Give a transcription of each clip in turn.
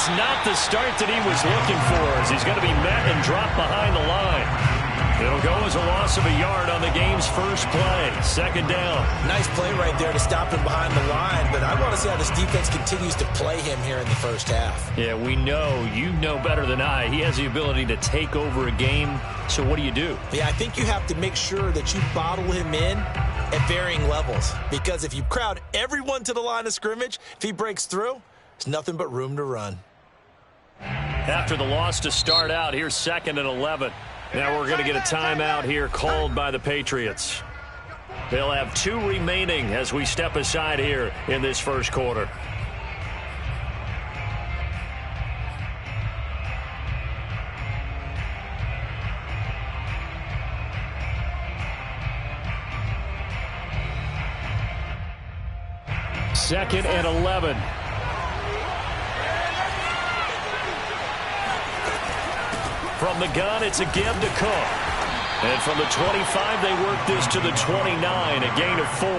It's not the start that he was looking for, as he's going to be met and dropped behind the line. It'll go as a loss of a yard on the game's first play. Second down. Nice play right there to stop him behind the line, but I want to see how this defense continues to play him here in the first half. Yeah, we know. You know better than I. He has the ability to take over a game, so what do you do? Yeah, I think you have to make sure that you bottle him in at varying levels, because if you crowd everyone to the line of scrimmage, if he breaks through, there's nothing but room to run. After the loss to start out, here's 2nd and 11. Now we're going to get a timeout here called by the Patriots. They'll have 2 remaining as we step aside here in this first quarter. Second and 11. From the gun, it's a give to Cook. And from the 25, they work this to the 29, a gain of 4.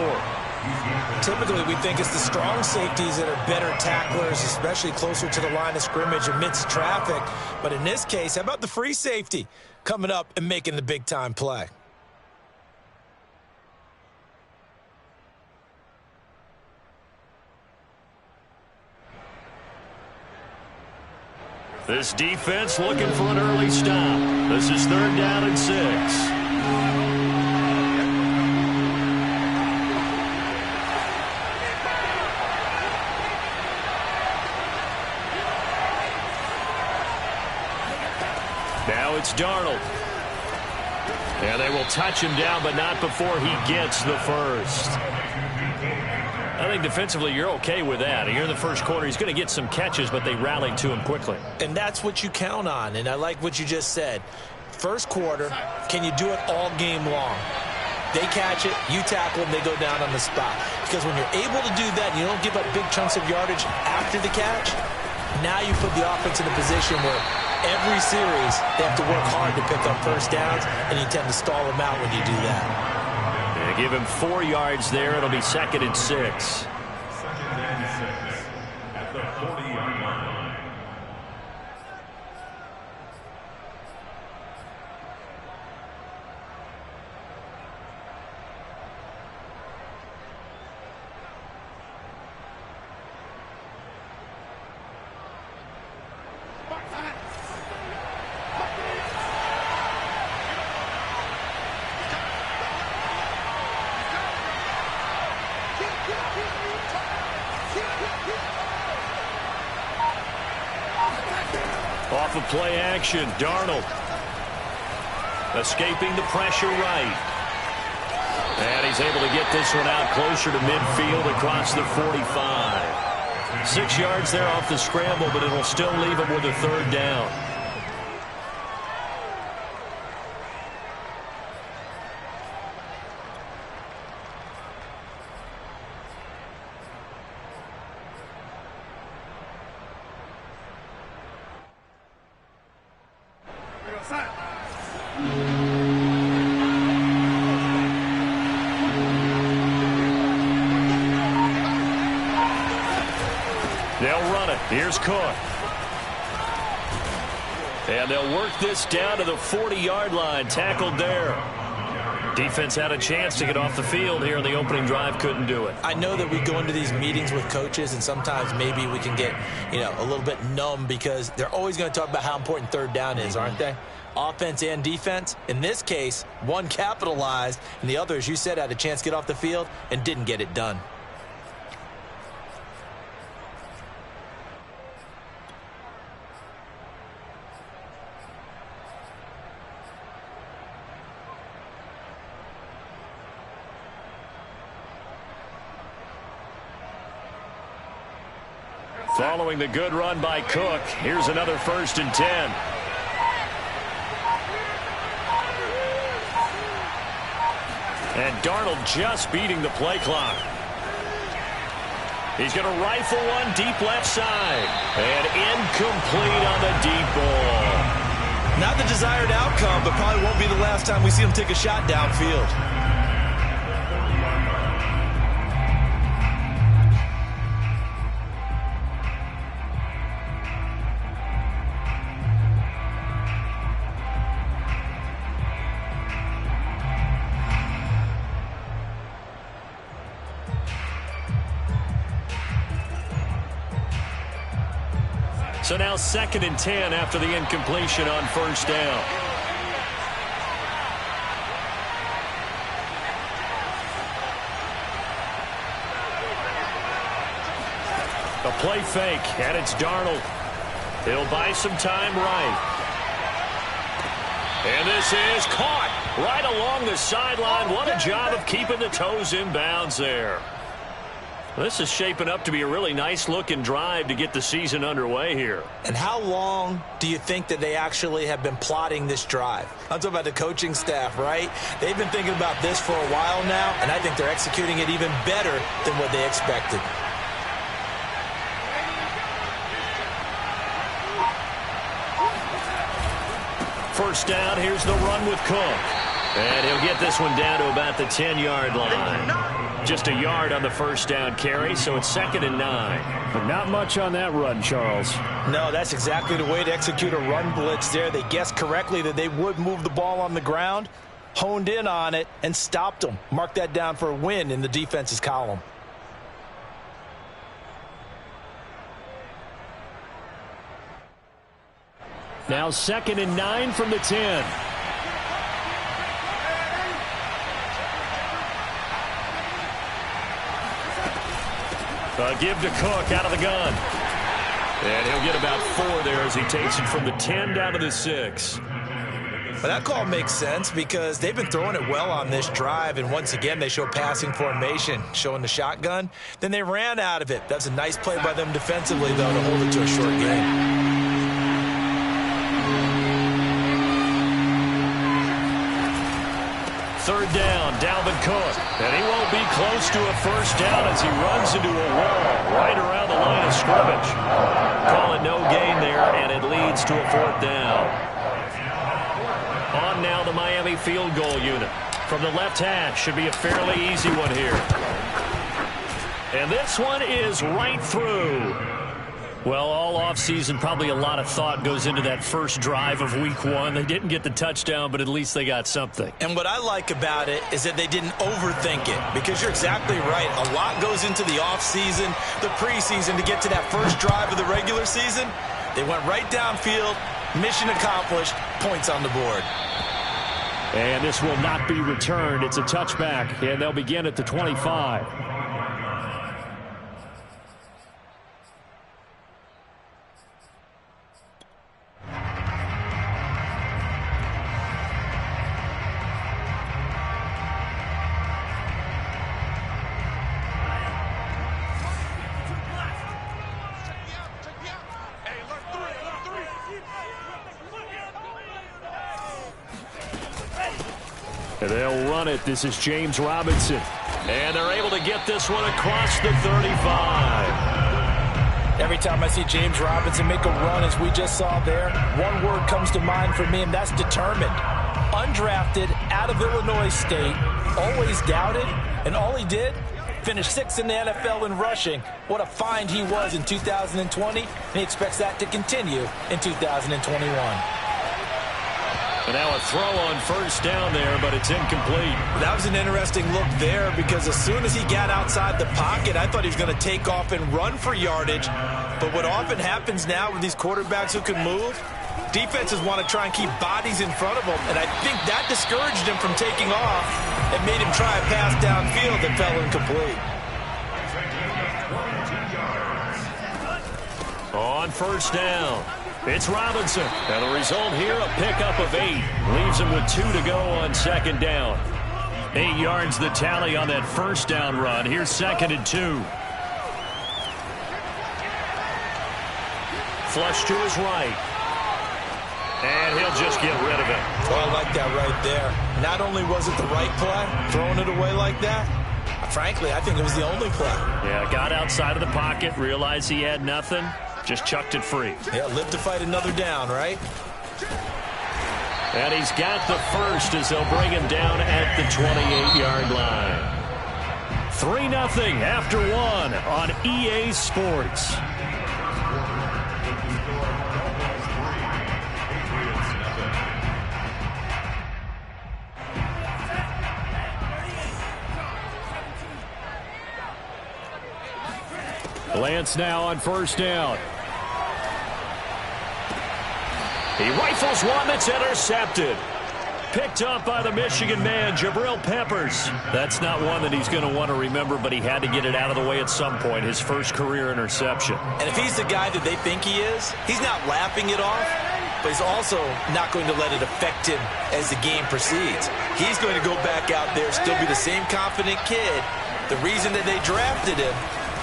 Typically, we think it's the strong safeties that are better tacklers, especially closer to the line of scrimmage amidst traffic. But in this case, how about the free safety coming up and making the big-time play? This defense looking for an early stop. This is 3rd down and 6. Now it's Darnold. And they will touch him down, but not before he gets the first. I think defensively you're okay with that. Here in the first quarter, he's going to get some catches, but they rallied to him quickly. And that's what you count on, and I like what you just said. First quarter, can you do it all game long? They catch it, you tackle them, they go down on the spot. Because when you're able to do that and you don't give up big chunks of yardage after the catch, now you put the offense in a position where every series they have to work hard to pick up first downs, and you tend to stall them out when you do that. Give him 4 yards there. It'll be 2nd and 6. 2nd and 6 at the 40-yard line. Off of play action, Darnold. Escaping the pressure right. And he's able to get this one out closer to midfield across the 45. 6 yards there off the scramble, but it'll still leave him with a 3rd down. They'll run it. Here's Cook. And they'll work this down to the 40-yard line. Tackled there. Defense had a chance to get off the field here in the opening drive. Couldn't do it. I know that we go into these meetings with coaches, and sometimes maybe we can get, a little bit numb because they're always going to talk about how important 3rd down is, aren't they? Offense and defense. In this case, one capitalized, and the other, as you said, had a chance to get off the field and didn't get it done. Following the good run by Cook, here's another 1st and 10. And Darnold just beating the play clock. He's going to rifle one deep left side. And incomplete on the deep ball. Not the desired outcome, but probably won't be the last time we see him take a shot downfield. So now 2nd and 10 after the incompletion on first down. A play fake, and it's Darnold. He'll buy some time right. And this is caught right along the sideline. What a job of keeping the toes in bounds there. This is shaping up to be a really nice-looking drive to get the season underway here. And how long do you think that they actually have been plotting this drive? I'm talking about the coaching staff, right? They've been thinking about this for a while now, and I think they're executing it even better than what they expected. First down, here's the run with Cook. And he'll get this one down to about the 10-yard line. Just a yard on the first down carry, so it's 2nd and 9. But not much on that run, Charles. No, that's exactly the way to execute a run blitz there. They guessed correctly that they would move the ball on the ground, honed in on it, and stopped them. Mark that down for a win in the defense's column. Now 2nd and 9 from the 10. Give to Cook out of the gun. And he'll get about 4 there as he takes it from the 10 down to the 6. But that call makes sense because they've been throwing it well on this drive, and once again they show passing formation, showing the shotgun. Then they ran out of it. That's a nice play by them defensively, though, to hold it to a short game. Third down, Dalvin Cook. And he won't be close to a first down as he runs into a wall right around the line of scrimmage. Call it no gain there, and it leads to a 4th down. On now the Miami field goal unit. From the left hash, should be a fairly easy one here. And this one is right through. Well, all offseason, probably a lot of thought goes into that first drive of week 1. They didn't get the touchdown, but at least they got something. And what I like about it is that they didn't overthink it, because you're exactly right. A lot goes into the offseason, the preseason, to get to that first drive of the regular season. They went right downfield, mission accomplished, points on the board. And this will not be returned. It's a touchback, and they'll begin at the 25. They'll run it. This is James Robinson. And they're able to get this one across the 35. Every time I see James Robinson make a run, as we just saw there, one word comes to mind for me, and that's determined. Undrafted, out of Illinois State, always doubted, and all he did, finished 6th in the NFL in rushing. What a find he was in 2020, and he expects that to continue in 2021. And now a throw on first down there, but it's incomplete. That was an interesting look there, because as soon as he got outside the pocket, I thought he was going to take off and run for yardage. But what often happens now with these quarterbacks who can move, defenses want to try and keep bodies in front of them, and I think that discouraged him from taking off and made him try a pass downfield that fell incomplete. On first down, it's Robinson. And the result here, a pickup of 8. Leaves him with 2 to go on second down. 8 yards the tally on that first down run. Here's 2nd and 2. Flush to his right. And he'll just get rid of it. Oh, I like that right there. Not only was it the right play, throwing it away like that, frankly, I think it was the only play. Yeah, got outside of the pocket, realized he had nothing, just chucked it free. Yeah, live to fight another down, right? And he's got the first as they'll bring him down at the 28-yard line. 3-0 after 1 on EA Sports. Lance now on first down. He rifles one that's intercepted. Picked up by the Michigan man, Jabril Peppers. That's not one that he's going to want to remember, but he had to get it out of the way at some point. His first career interception. And if he's the guy that they think he is, he's not laughing it off, but he's also not going to let it affect him as the game proceeds. He's going to go back out there, still be the same confident kid, the reason that they drafted him,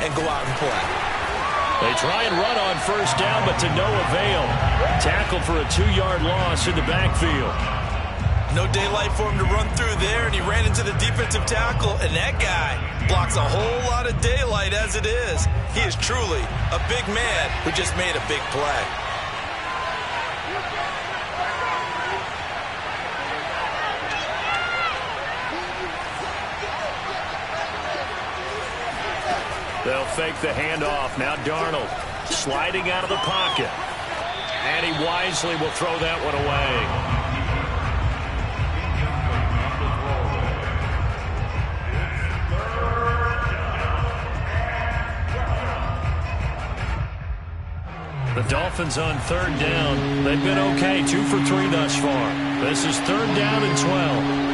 and go out and play. They try and run on first down, but to no avail. Tackled for a 2-yard loss in the backfield. No daylight for him to run through there, and he ran into the defensive tackle, and that guy blocks a whole lot of daylight as it is. He is truly a big man who just made a big play. They'll fake the handoff. Now Darnold sliding out of the pocket. And he wisely will throw that one away. The Dolphins on third down. They've been okay, 2 for 3 thus far. This is third down and 12.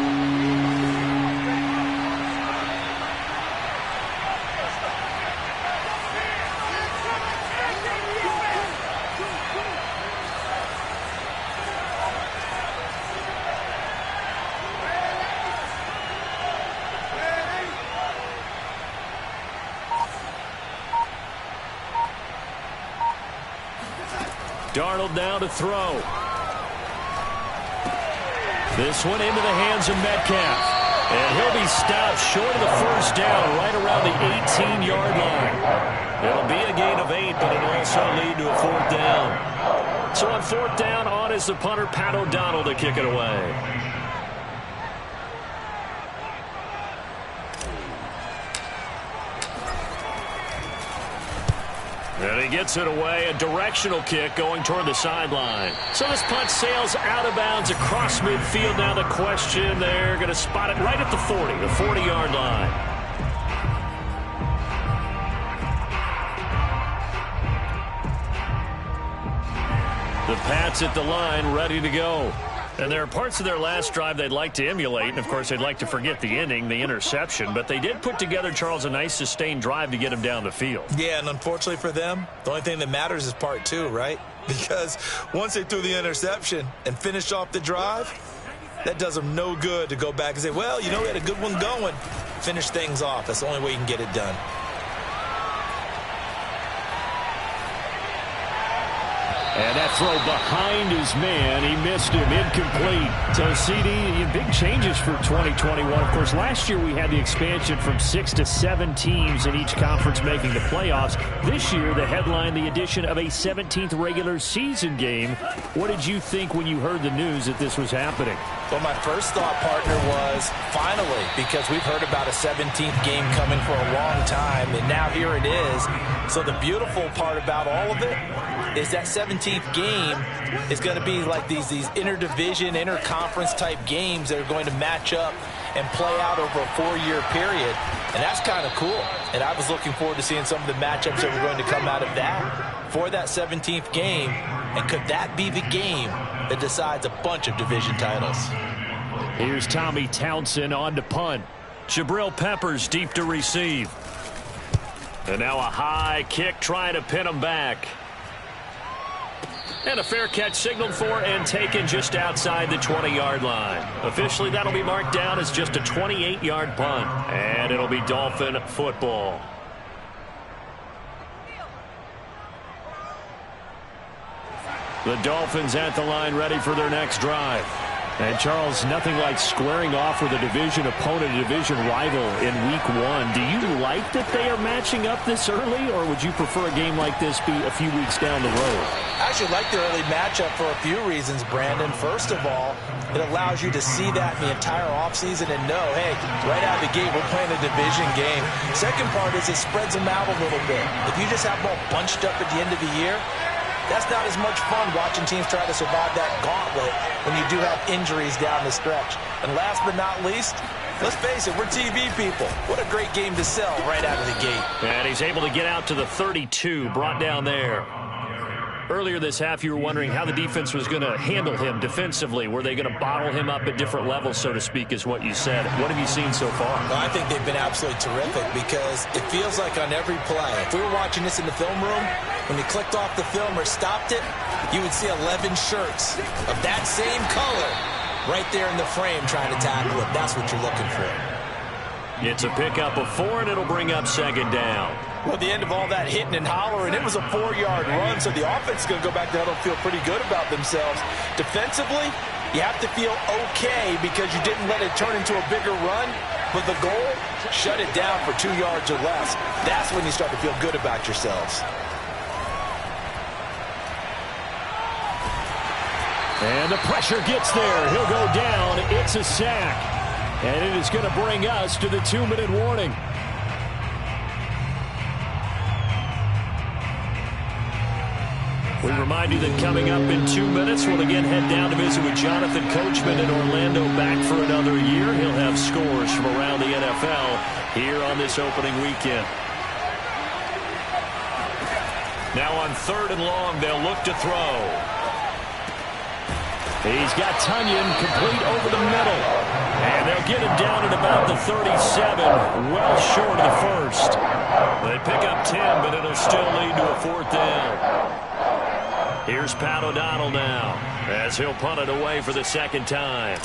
Darnold now to throw. This one into the hands of Metcalf. And he'll be stopped short of the first down right around the 18-yard line. It'll be a gain of 8, but it'll also lead to a fourth down. So on fourth down, on is the punter, Pat O'Donnell, to kick it away. And he gets it away, a directional kick going toward the sideline. So this punt sails out of bounds across midfield. Now the question, they're going to spot it right at the 40, the 40-yard line. The Pats at the line, ready to go. And there are parts of their last drive they'd like to emulate. And, of course, they'd like to forget the inning, the interception. But they did put together, Charles, a nice sustained drive to get him down the field. Yeah, and unfortunately for them, the only thing that matters is part 2, right? Because once they threw the interception and finished off the drive, that does them no good to go back and say, well, you know, we had a good one going. Finish things off. That's the only way you can get it done. And that throw behind his man, he missed him, incomplete. So, CD, big changes for 2021. Of course, last year we had the expansion from 6 to 7 teams in each conference making the playoffs. This year, the headline, the addition of a 17th regular season game. What did you think when you heard the news that this was happening? Well, my first thought, partner, was finally, because we've heard about a 17th game coming for a long time, and now here it is. So the beautiful part about all of it is that 17th game is going to be like these interdivision, interconference type games that are going to match up and play out over a 4-year period. And that's kind of cool. And I was looking forward to seeing some of the matchups that were going to come out of that for that 17th game. And could that be the game that decides a bunch of division titles? Here's Tommy Townsend on to punt. Jabril Peppers deep to receive. And now a high kick trying to pin him back. And a fair catch signaled for and taken just outside the 20-yard line. Officially, that'll be marked down as just a 28-yard punt. And it'll be Dolphin football. The Dolphins at the line, ready for their next drive. And, Charles, nothing like squaring off with a division opponent, a division rival in Week 1. Do you like that they are matching up this early, or would you prefer a game like this be a few weeks down the road? I actually like the early matchup for a few reasons, Brandon. First of all, it allows you to see that in the entire offseason and know, hey, right out of the gate, we're playing a division game. Second part is it spreads them out a little bit. If you just have them all bunched up at the end of the year, that's not as much fun watching teams try to survive that gauntlet when you do have injuries down the stretch. And last but not least, let's face it, we're TV people. What a great game to sell right out of the gate. And he's able to get out to the 32, brought down there. Earlier this half, you were wondering how the defense was going to handle him defensively. Were they going to bottle him up at different levels, so to speak, is what you said. What have you seen so far? Well, I think they've been absolutely terrific because it feels like on every play, if we were watching this in the film room, when you clicked off the film or stopped it, you would see 11 shirts of that same color right there in the frame trying to tackle it. That's what you're looking for. It's a pickup of 4, and it'll bring up second down. Well, at the end of all that hitting and hollering, it was a 4-yard run, so the offense is going to go back to huddle and feel pretty good about themselves. Defensively, you have to feel okay because you didn't let it turn into a bigger run, but the goal, shut it down for 2 yards or less. That's when you start to feel good about yourselves. And the pressure gets there. He'll go down. It's a sack. And it is going to bring us to the 2-minute warning. We remind you that coming up in 2 minutes, we'll again head down to visit with Jonathan Coachman in Orlando, back for another year. He'll have scores from around the NFL here on this opening weekend. Now on 3rd and long, they'll look to throw. He's got Tunyon complete over the middle. And they'll get him down at about the 37, well short of the first. They pick up 10, but it'll still lead to a 4th down. Here's Pat O'Donnell now, as he'll punt it away for the second time.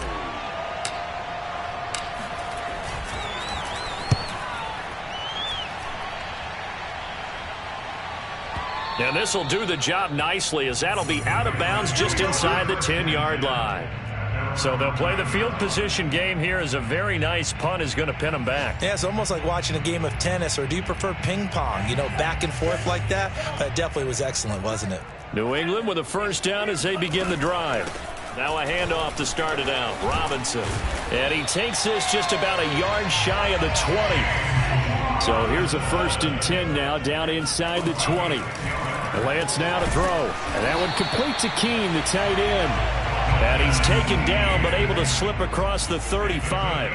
And this will do the job nicely, as that'll be out of bounds just inside the 10-yard line. So they'll play the field position game here, as a very nice punt is going to pin them back. Yeah, it's almost like watching a game of tennis, or do you prefer ping pong? You know, back and forth like that? That definitely was excellent, wasn't it? New England with a first down as they begin the drive. Now a handoff to start it out. Robinson. And he takes this just about a yard shy of the 20. So here's a 1st and 10 now, down inside the 20. Lance now to throw. And that one complete to Keene, the tight end. And he's taken down, but able to slip across the 35.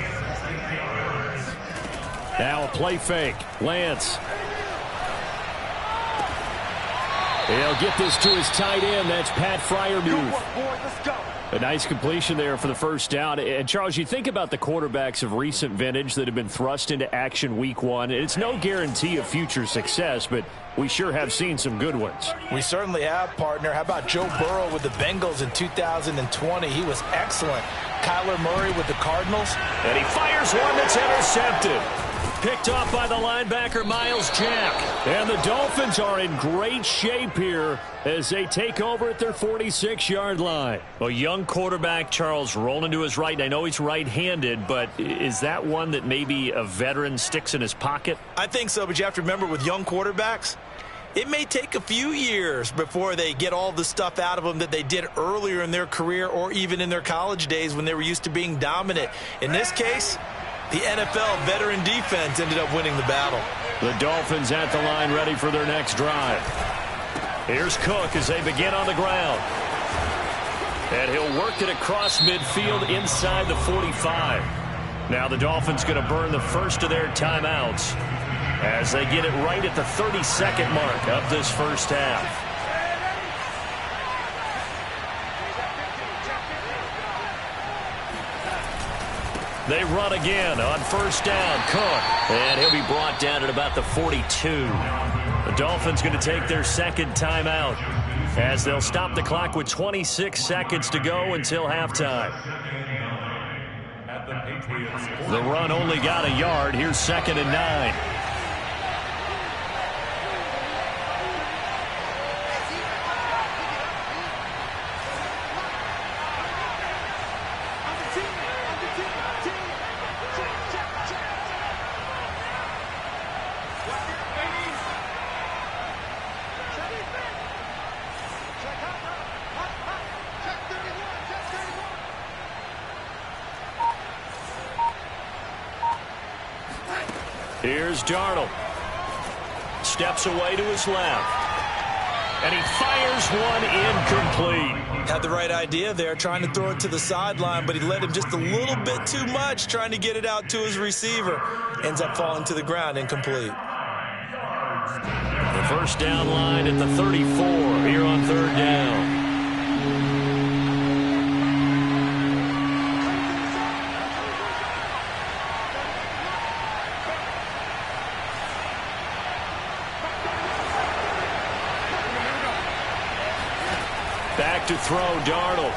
Now a play fake. Lance. He'll get this to his tight end. That's Pat Freiermuth. A nice completion there for the first down. And, Charles, you think about the quarterbacks of recent vintage that have been thrust into action week 1. It's no guarantee of future success, but we sure have seen some good ones. We certainly have, partner. How about Joe Burrow with the Bengals in 2020? He was excellent. Kyler Murray with the Cardinals. And he fires one that's intercepted. Picked off by the linebacker, Miles Jack. And the Dolphins are in great shape here as they take over at their 46-yard line. A young quarterback, Charles, rolling to his right. And I know he's right-handed, but is that one that maybe a veteran sticks in his pocket? I think so, but you have to remember with young quarterbacks, it may take a few years before they get all the stuff out of them that they did earlier in their career or even in their college days when they were used to being dominant. In this case, the NFL veteran defense ended up winning the battle. The Dolphins at the line, ready for their next drive. Here's Cook as they begin on the ground. And he'll work it across midfield inside the 45. Now the Dolphins going to burn the first of their timeouts as they get it right at the 30-second mark of this first half. They run again on first down. Cook. And he'll be brought down at about the 42. The Dolphins going to take their second timeout as they'll stop the clock with 26 seconds to go until halftime. The run only got a yard. Here's 2nd and 9. Here's Darnold. Steps away to his left. And he fires one incomplete. Had the right idea there, trying to throw it to the sideline, but he led him just a little bit too much, trying to get it out to his receiver. Ends up falling to the ground, incomplete. The first first down line at the 34 here on third down. Back to throw, Darnold.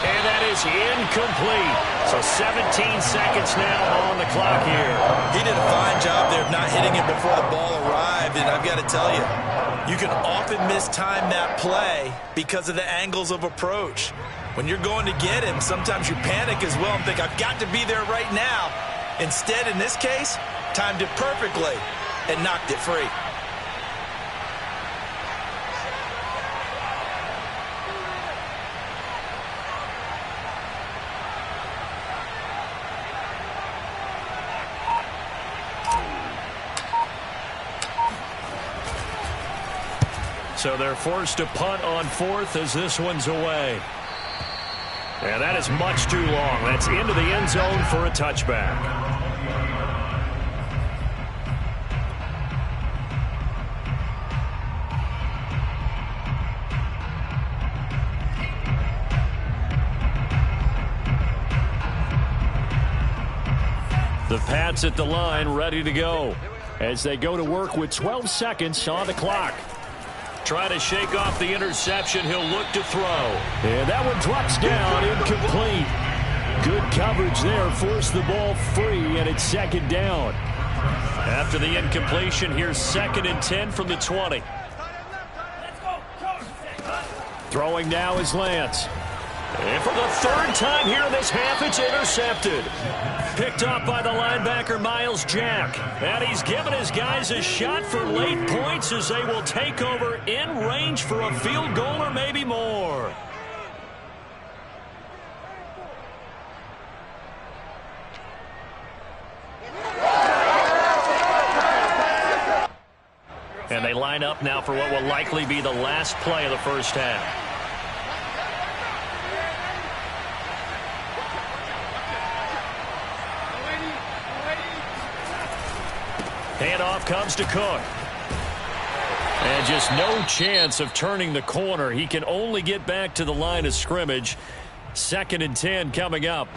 And that is incomplete. So 17 seconds now on the clock here. He did a fine job there of not hitting it before the ball arrived. And I've got to tell you, you can often mistime that play because of the angles of approach. When you're going to get him, sometimes you panic as well and think, I've got to be there right now. Instead, in this case, timed it perfectly and knocked it free. So they're forced to punt on fourth as this one's away. And that is much too long. That's into the end zone for a touchback. The Pats at the line, ready to go as they go to work with 12 seconds on the clock. Trying to shake off the interception. He'll look to throw. And that one drops down, incomplete. Good coverage there. Forced the ball free, and it's second down. After the incompletion, here's 2nd and 10 from the 20. Throwing now is Lance. And for the third time here in this half, it's intercepted. Picked up by the linebacker, Miles Jack. And he's given his guys a shot for late points as they will take over in range for a field goal or maybe more. And they line up now for what will likely be the last play of the first half. Handoff comes to Cook. And just no chance of turning the corner. He can only get back to the line of scrimmage. 2nd and 10 coming up.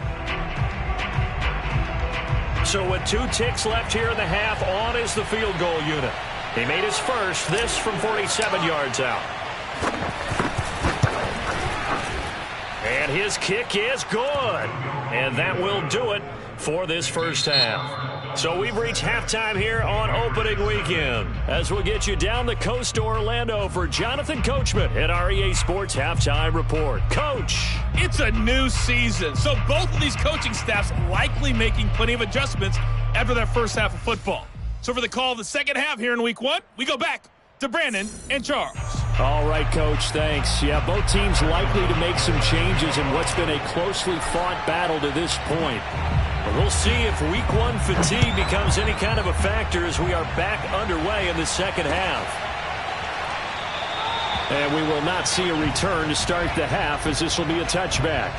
So with 2 ticks left here in the half, on is the field goal unit. He made his first, this from 47 yards out. And his kick is good. And that will do it for this first half. So we've reached halftime here on opening weekend as we'll get you down the coast to Orlando for Jonathan Coachman at our EA Sports Halftime Report. Coach. It's a new season, so both of these coaching staffs likely making plenty of adjustments after their first half of football. So for the call of the second half here in week 1, we go back to Brandon and Charles. All right, Coach, thanks. Yeah, both teams likely to make some changes in what's been a closely fought battle to this point. But we'll see if week 1 fatigue becomes any kind of a factor as we are back underway in the second half. And we will not see a return to start the half as this will be a touchback.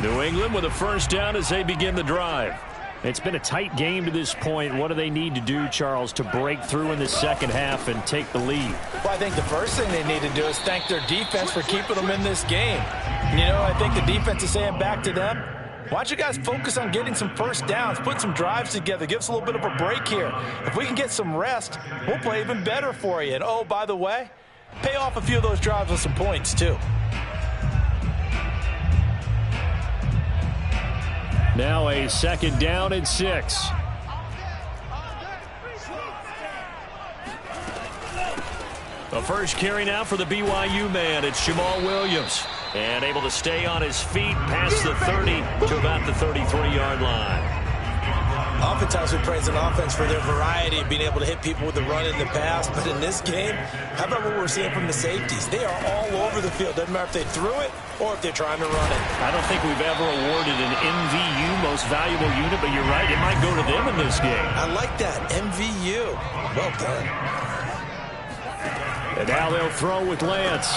New England with a first down as they begin the drive. It's been a tight game to this point. What do they need to do, Charles, to break through in the second half and take the lead? Well, I think the first thing they need to do is thank their defense for keeping them in this game. You know, I think the defense is saying back to them, why don't you guys focus on getting some first downs, put some drives together, give us a little bit of a break here. If we can get some rest, we'll play even better for you. And, oh, by the way, pay off a few of those drives with some points, too. Now a 2nd down and 6. The first carry now for the BYU man. It's Jamal Williams. And able to stay on his feet past the 30 to about the 33-yard line. Oftentimes we praise an offense for their variety of being able to hit people with the run in the pass. But in this game, how about what we're seeing from the safeties? They are all over the field. Doesn't matter if they threw it or if they're trying to run it. I don't think we've ever awarded an MVU, most valuable unit, but you're right. It might go to them in this game. I like that. MVU. Well done. And now they'll throw with Lance.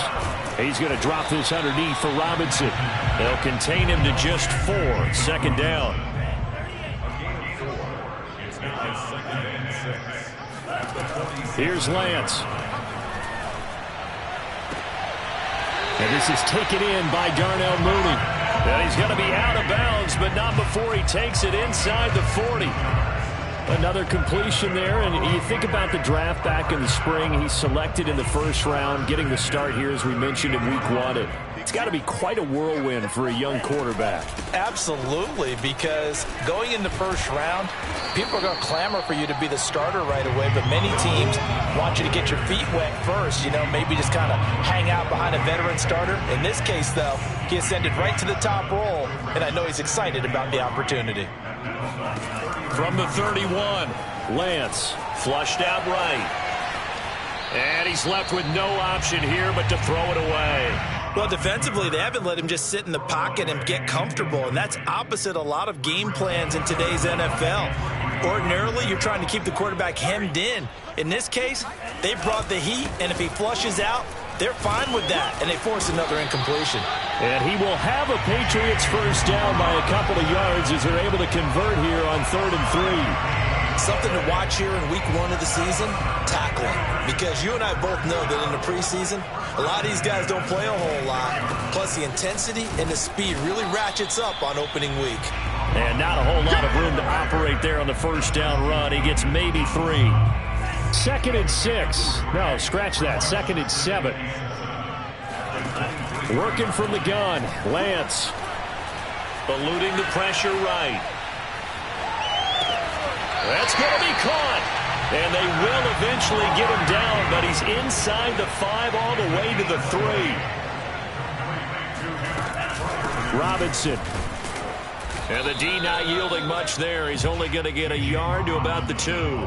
He's going to drop this underneath for Robinson. They'll contain him to just 4. 2nd down. Here's Lance. And this is taken in by Darnell Mooney. And he's going to be out of bounds, but not before he takes it inside the 40. Another completion there, and you think about the draft back in the spring. He's selected in the 1st round, getting the start here, as we mentioned, in week 1. It's got to be quite a whirlwind for a young quarterback. Absolutely, because going in the 1st round, people are going to clamor for you to be the starter right away, but many teams want you to get your feet wet first, maybe just kind of hang out behind a veteran starter. In this case, though, he ascended right to the top role, and I know he's excited about the opportunity. From the 31, Lance flushed out right. And he's left with no option here but to throw it away. Well, defensively, they haven't let him just sit in the pocket and get comfortable, and that's opposite a lot of game plans in today's NFL. Ordinarily, you're trying to keep the quarterback hemmed in. In this case, they brought the heat, and if he flushes out, they're fine with that, and they force another incompletion. And he will have a Patriots 1st down by a couple of yards as they're able to convert here on 3rd and 3. Something to watch here in week 1 of the season, tackling. Because you and I both know that in the preseason, a lot of these guys don't play a whole lot. Plus, the intensity and the speed really ratchets up on opening week. And not a whole lot of room to operate there on the 1st down run. He gets maybe 3. 2nd and 6. No, scratch that. 2nd and 7. Working from the gun. Lance. Eluding the pressure right. That's going to be caught. And they will eventually get him down, but he's inside the 5 all the way to the 3. Robinson. And the D not yielding much there. He's only going to get a yard to about the 2.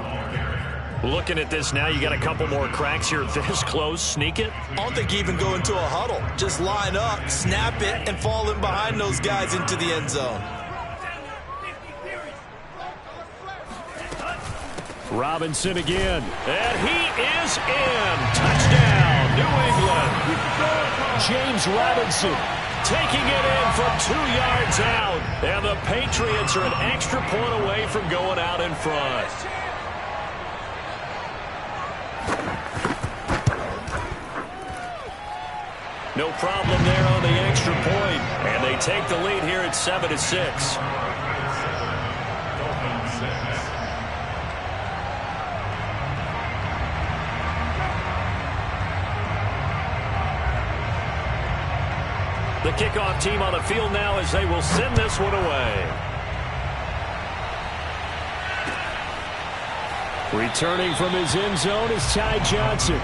Looking at this now, you got a couple more cracks here this close. Sneak it. I don't think you even go into a huddle. Just line up, snap it, and fall in behind those guys into the end zone. Robinson again. And he is in. Touchdown, New England. James Robinson taking it in from 2 yards out. And the Patriots are an extra point away from going out in front. No problem there on the extra point. And they take the lead here at 7-6. The kickoff team on the field now as they will send this one away. Returning from his end zone is Ty Johnson.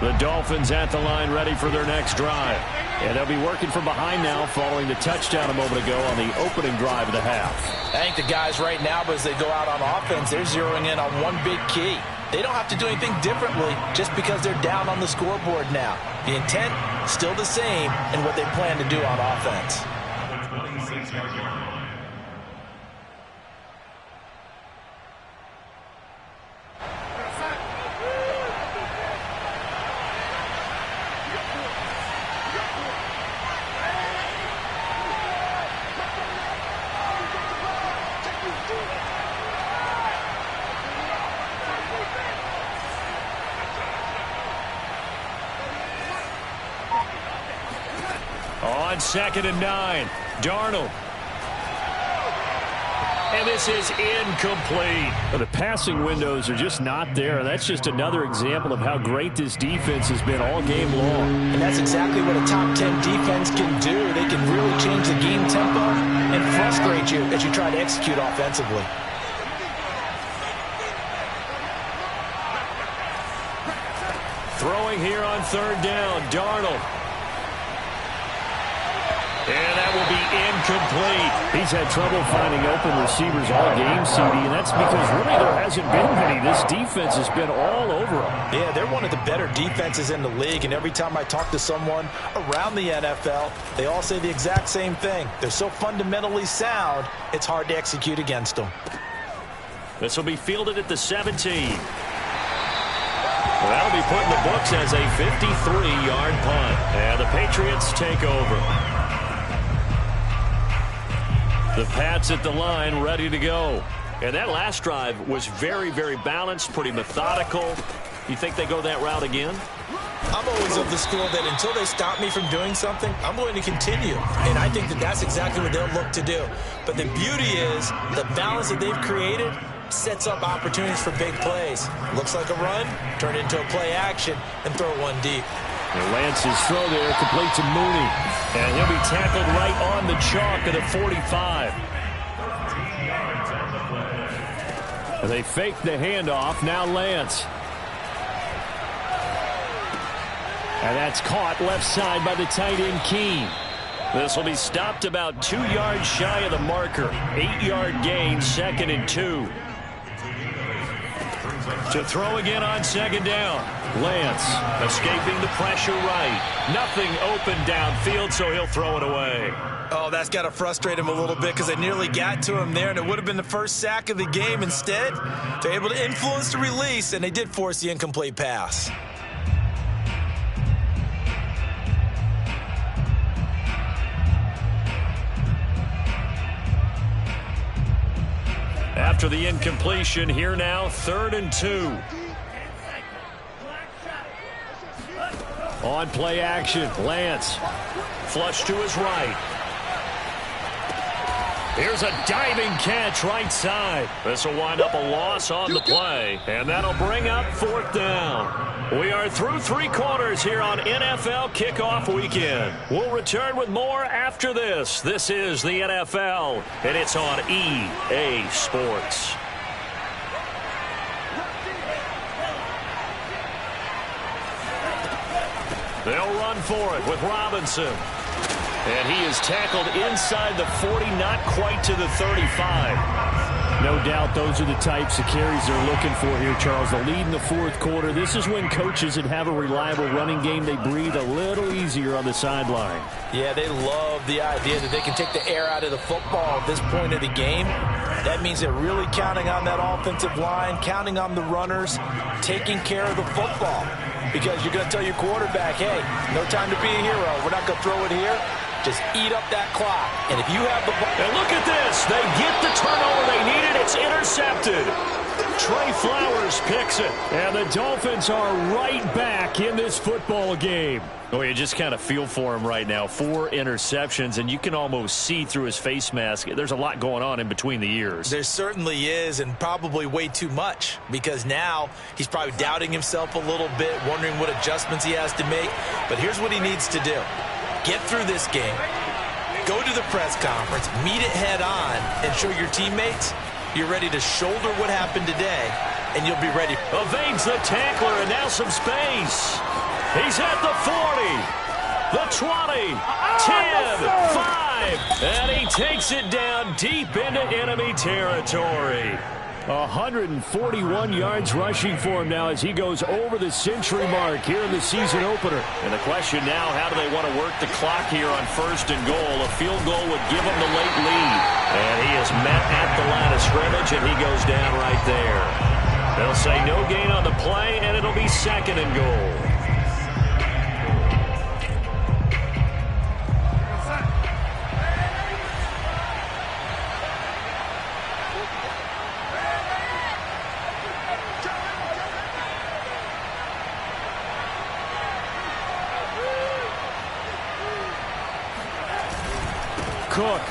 The Dolphins at the line ready for their next drive. And they'll be working from behind now following the touchdown a moment ago on the opening drive of the half. I think the guys right now, as they go out on offense, they're zeroing in on one big key. They don't have to do anything differently just because they're down on the scoreboard now. The intent still the same in what they plan to do on offense. On 2nd and 9, Darnold. And this is incomplete. Well, the passing windows are just not there. That's just another example of how great this defense has been all game long. And that's exactly what a top 10 defense can do. They can really change the game tempo and frustrate you as you try to execute offensively. Throwing here on 3rd down, Darnold. And that will be incomplete. He's had trouble finding open receivers all game, CD, and that's because really there hasn't been many. This defense has been all over them. Yeah, they're one of the better defenses in the league, and every time I talk to someone around the NFL, they all say the exact same thing. They're so fundamentally sound, it's hard to execute against them. This will be fielded at the 17. Well, that'll be put in the books as a 53-yard punt. And the Patriots take over. The Pats at the line, ready to go. And that last drive was very, very balanced, pretty methodical. You think they go that route again? I'm always of the school that until they stop me from doing something, I'm going to continue. And I think that that's exactly what they'll look to do. But the beauty is the balance that they've created sets up opportunities for big plays. Looks like a run, turn it into a play action, and throw one deep. And Lance's throw there complete to Mooney. And he'll be tackled right on the chalk at the 45. And they fake the handoff. Now Lance. And that's caught left side by the tight end Keene. This will be stopped about 2 yards shy of the marker. 8-yard gain, 2nd and 2. To throw again on 2nd down. Lance escaping the pressure right. Nothing open downfield, so he'll throw it away. Oh, that's got to frustrate him a little bit because they nearly got to him there, and it would have been the first sack of the game. Instead, they're able to influence the release, and they did force the incomplete pass. After the incompletion, here now, 3rd and 2. On play action, Lance. Flush to his right. Here's a diving catch right side. This will wind up a loss on the play, and that'll bring up 4th down. We are through 3 quarters here on NFL Kickoff Weekend. We'll return with more after this. This is the NFL, and it's on EA Sports. They'll run for it with Robinson. And he is tackled inside the 40, not quite to the 35. No doubt those are the types of carries they're looking for here, Charles. The lead in the 4th quarter. This is when coaches that have a reliable running game, they breathe a little easier on the sideline. Yeah, they love the idea that they can take the air out of the football at this point of the game. That means they're really counting on that offensive line, counting on the runners, taking care of the football. Because you're going to tell your quarterback, hey, no time to be a hero. We're not going to throw it here. Just eat up that clock. And if you have the ball. And look at this. They get the turnover they needed. It's intercepted. Trey Flowers picks it. And the Dolphins are right back in this football game. Oh, you just kind of feel for him right now. 4 interceptions, and you can almost see through his face mask. There's a lot going on in between the ears. There certainly is, and probably way too much, because now he's probably doubting himself a little bit, wondering what adjustments he has to make. But here's what he needs to do. Get through this game, go to the press conference, meet it head on, and show your teammates you're ready to shoulder what happened today, and you'll be ready. Evades the tackler, and now some space. He's at the 40, the 20, 10, 5, and he takes it down deep into enemy territory. 141 yards rushing for him now as he goes over the century mark here in the season opener. And the question now, how do they want to work the clock here on 1st and goal? A field goal would give them the late lead. And he is met at the line of scrimmage, and he goes down right there. They'll say no gain on the play, and it'll be 2nd and goal. Cook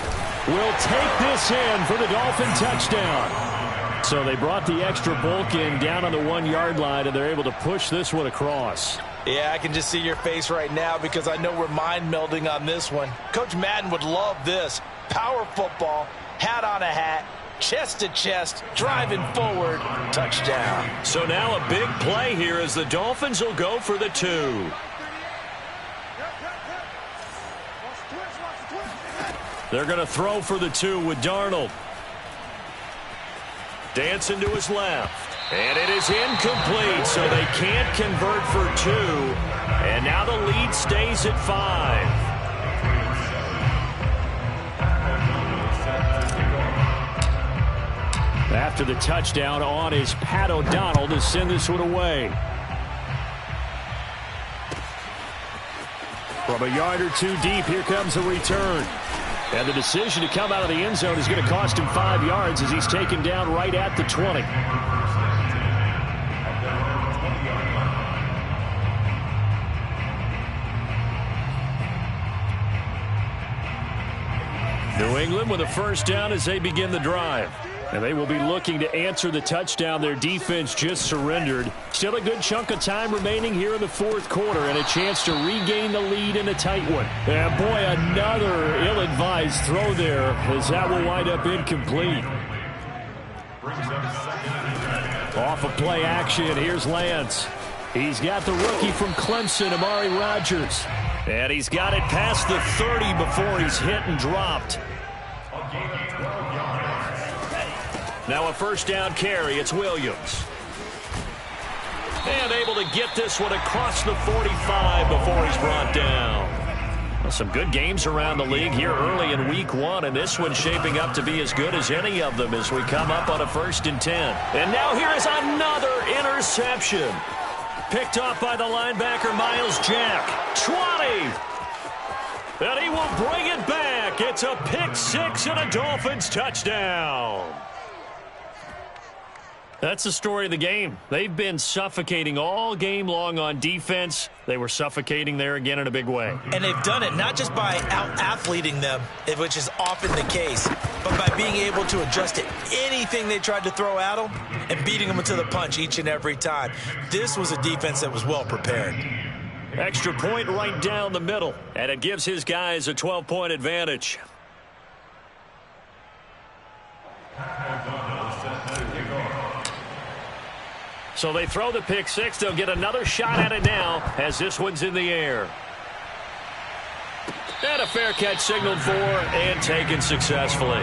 will take this in for the Dolphin touchdown. So they brought the extra bulk in down on the 1-yard line, and they're able to push this one across. Yeah, I can just see your face right now because I know we're mind melding on this one. Coach Madden would love this. Power football, hat on a hat, chest to chest, driving forward, touchdown. So now a big play here as the Dolphins will go for the 2. They're going to throw for the 2 with Darnold. Dancing to his left. And it is incomplete, so they can't convert for 2. And now the lead stays at 5. After the touchdown on is Pat O'Donnell to send this one away. From a yard or 2 deep, here comes a return. And the decision to come out of the end zone is going to cost him 5 yards as he's taken down right at the 20. New England with a first down as they begin the drive. And they will be looking to answer the touchdown their defense just surrendered. Still a good chunk of time remaining here in the 4th quarter and a chance to regain the lead in a tight one. And boy, another ill-advised throw there as that will wind up incomplete. Off of play action, here's Lance. He's got the rookie from Clemson, Amari Rodgers. And he's got it past the 30 before he's hit and dropped. Now a first down carry. It's Williams. And able to get this one across the 45 before he's brought down. Well, some good games around the league here early in week 1, and this one's shaping up to be as good as any of them as we come up on a 1st and 10. And now here is another interception. Picked off by the linebacker, Miles Jack. 20. And he will bring it back. It's a pick-6 and a Dolphins touchdown. That's the story of the game. They've been suffocating all game long on defense. They were suffocating there again in a big way. And they've done it not just by out-athleting them, which is often the case, but by being able to adjust to anything they tried to throw at them and beating them to the punch each and every time. This was a defense that was well prepared. Extra point right down the middle, and it gives his guys a 12-point advantage. So they throw the pick-6. They'll get another shot at it now as this one's in the air. And a fair catch signaled for and taken successfully.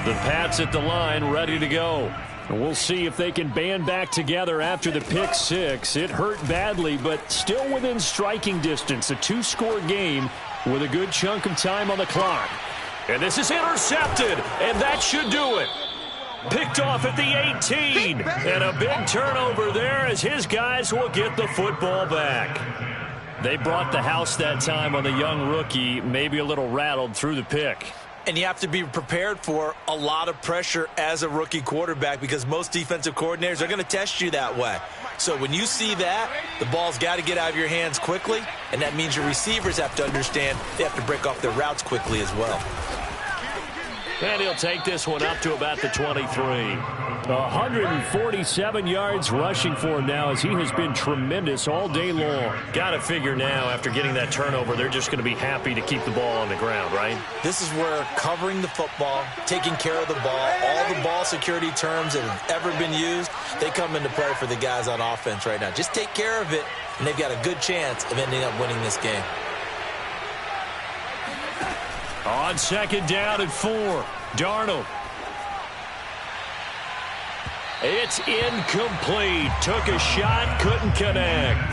The Pats at the line ready to go. And we'll see if they can band back together after the pick-6. It hurt badly, but still within striking distance. A 2-score game with a good chunk of time on the clock. And this is intercepted, and that should do it. Picked off at the 18. And a big turnover there as his guys will get the football back. They brought the house that time on the young rookie, maybe a little rattled through the pick. And you have to be prepared for a lot of pressure as a rookie quarterback because most defensive coordinators are going to test you that way. So when you see that, the ball's got to get out of your hands quickly, and that means your receivers have to understand they have to break off their routes quickly as well. And he'll take this one up to about the 23. 147 yards rushing for him now as he has been tremendous all day long. Got to figure now after getting that turnover, they're just going to be happy to keep the ball on the ground, right? This is where covering the football, taking care of the ball, all the ball security terms that have ever been used, they come into play for the guys on offense right now. Just take care of it, and they've got a good chance of ending up winning this game. On 2nd down and 4, Darnold. It's incomplete. Took a shot, couldn't connect.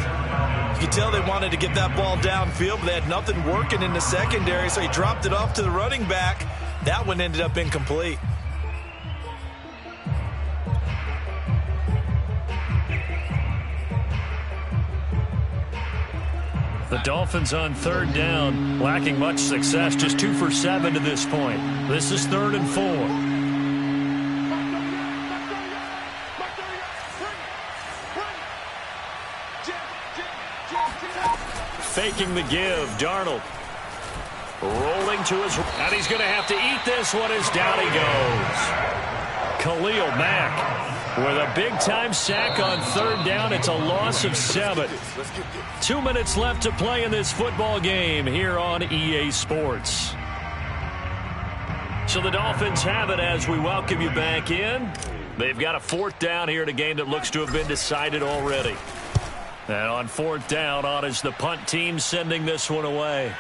You could tell they wanted to get that ball downfield, but they had nothing working in the secondary, so he dropped it off to the running back. That one ended up incomplete. The Dolphins on 3rd down, lacking much success, just 2 for 7 to this point. This is 3rd and 4. Faking the give, Darnold. Rolling to his... And he's going to have to eat this one as down he goes. Khalil Mack with a big-time sack on 3rd down. It's a loss of 7. 2 minutes left to play in this football game here on EA Sports. So the Dolphins have it as we welcome you back in. They've got a 4th down here in a game that looks to have been decided already. And on 4th down, on is the punt team sending this one away.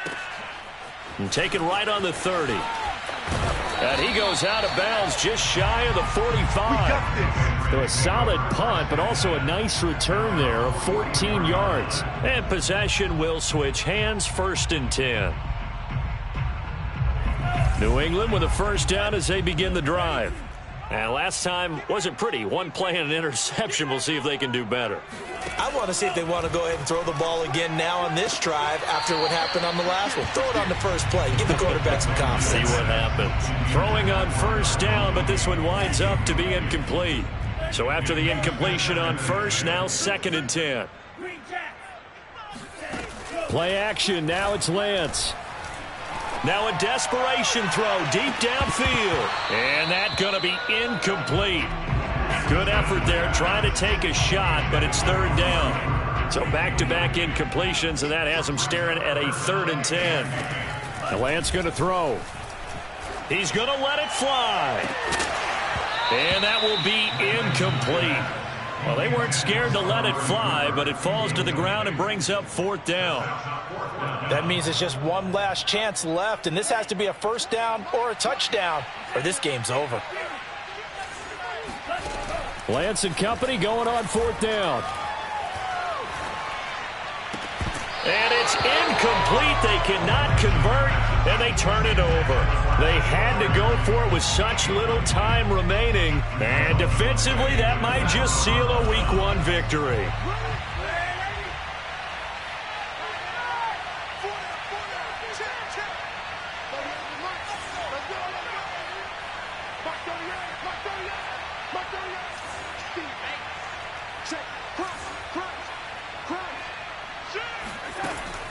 And taken right on the 30. And he goes out of bounds just shy of the 45. So a solid punt, but also a nice return there of 14 yards. And possession will switch hands, 1st and 10. New England with a 1st down as they begin the drive. And last time wasn't pretty. 1 play and an interception. We'll see if they can do better. I want to see if they want to go ahead and throw the ball again now on this drive after what happened on the last one. Throw it on the first play. Give the quarterback some confidence. See what happens. Throwing on 1st down, but this one winds up to be incomplete. So after the incompletion on 1st, now 2nd and 10. Play action. Now it's Lance. Now a desperation throw deep downfield. And that's going to be incomplete. Good effort there trying to take a shot, but it's 3rd down. So back-to-back incompletions, and that has him staring at a 3rd and 10. And Lance going to throw. He's going to let it fly. And that will be incomplete. Well, they weren't scared to let it fly, but it falls to the ground and brings up 4th down. That means it's just one last chance left, and this has to be a 1st down or a touchdown, or this game's over. Lance and company going on 4th down. And it's incomplete. They cannot convert, and they turn it over. They had to go for it with such little time remaining. And defensively, that might just seal a Week 1 victory.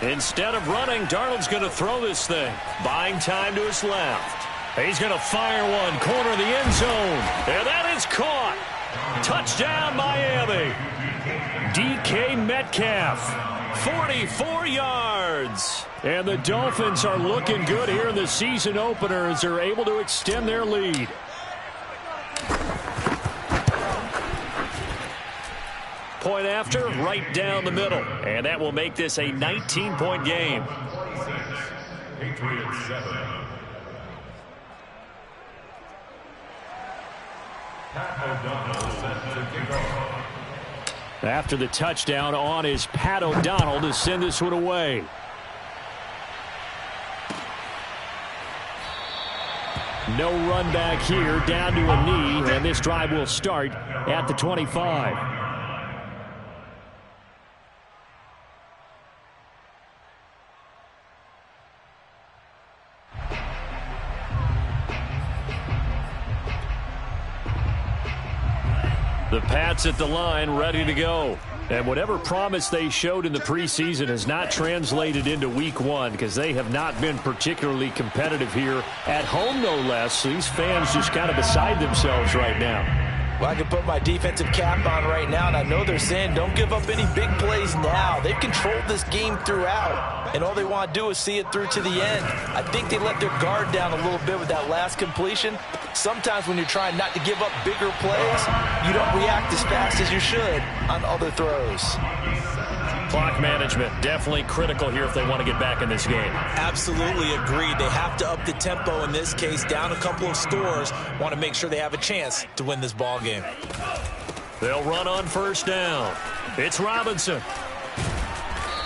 Instead of running, Darnold's going to throw this thing. Buying time to his left. He's going to fire one, corner of the end zone. And that is caught. Touchdown, Miami. DK Metcalf, 44 yards. And the Dolphins are looking good here in the season opener as they're able to extend their lead. Point after, right down the middle. And that will make this a 19-point game. Patriots 7. Pat O'Donnell set to kick off. After the touchdown, on is Pat O'Donnell to send this one away. No run back here, down to a knee, and this drive will start at the 25. The Pats at the line, ready to go. And whatever promise they showed in the preseason has not translated into Week 1 because they have not been particularly competitive here at home, no less. So these fans just kind of beside themselves right now. Well, I can put my defensive cap on right now, and I know they're saying don't give up any big plays now. They've controlled this game throughout, and all they want to do is see it through to the end. I think they let their guard down a little bit with that last completion. Sometimes when you're trying not to give up bigger plays, you don't react as fast as you should on other throws. Clock management definitely critical here if they want to get back in this game. Absolutely agreed. They have to up the tempo in this case, down a couple of scores. Want to make sure they have a chance to win this ball game. They'll run on 1st down. It's Robinson.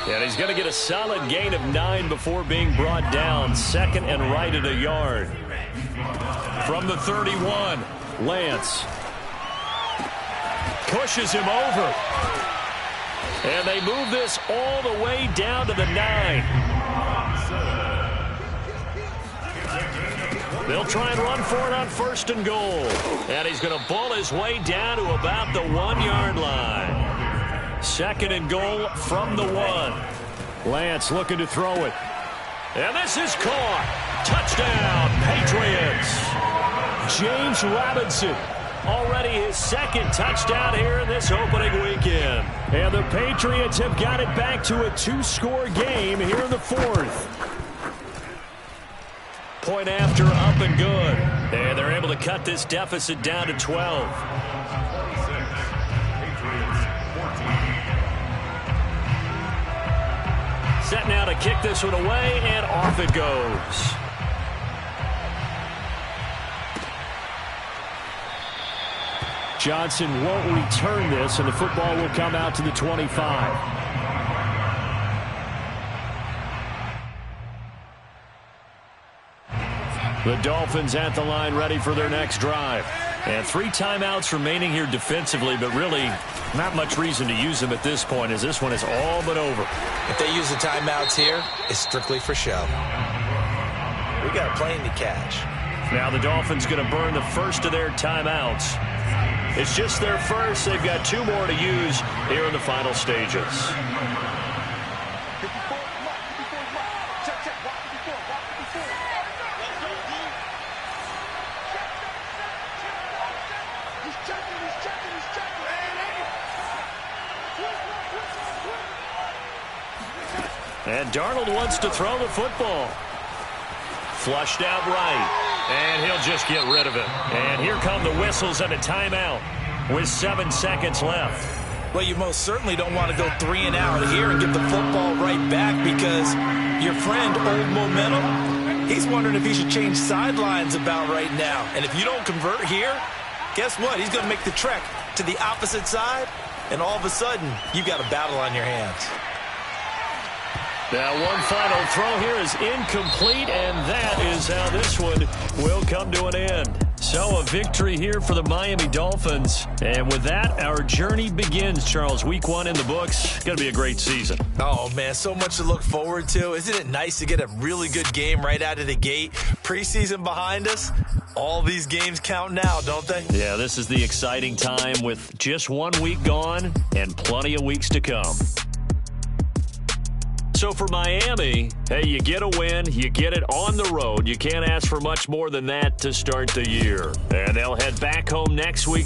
And he's going to get a solid gain of 9 before being brought down. 2nd and right at a yard. From the 31, Lance pushes him over. And they move this all the way down to the 9. They'll try and run for it on 1st and goal. And he's going to ball his way down to about the 1-yard line. 2nd and goal from the 1. Lance looking to throw it. And this is caught. Touchdown, Patriots. James Robinson. Already his 2nd touchdown here in this opening weekend. And the Patriots have got it back to a 2-score game here in the 4th. point after, up and good. And they're able to cut this deficit down to 12. Set now to kick this one away, and off it goes. Johnson won't return this, and the football will come out to the 25. The Dolphins at the line ready for their next drive. And 3 timeouts remaining here defensively, but really not much reason to use them at this point as this one is all but over. If they use the timeouts here, it's strictly for show. We got a plane to catch. Now the Dolphins going to burn the first of their timeouts. It's just their first. They've got 2 more to use here in the final stages. And Darnold wants to throw the football. Flushed out right. And he'll just get rid of it. And here come the whistles and a timeout with 7 seconds left. Well, you most certainly don't want to go 3 and out here and get the football right back because your friend, Old Momentum, he's wondering if he should change sidelines about right now. And if you don't convert here, guess what? He's going to make the trek to the opposite side, and all of a sudden, you've got a battle on your hands. Now one final throw here is incomplete, and that is how this one will come to an end. So a victory here for the Miami Dolphins. And with that, our journey begins, Charles. Week 1 in the books. Going to be a great season. Oh, man, so much to look forward to. Isn't it nice to get a really good game right out of the gate? Preseason behind us. All these games count now, don't they? Yeah, this is the exciting time with just 1 week gone and plenty of weeks to come. So for Miami, hey, you get a win, you get it on the road. You can't ask for much more than that to start the year. And they'll head back home next week to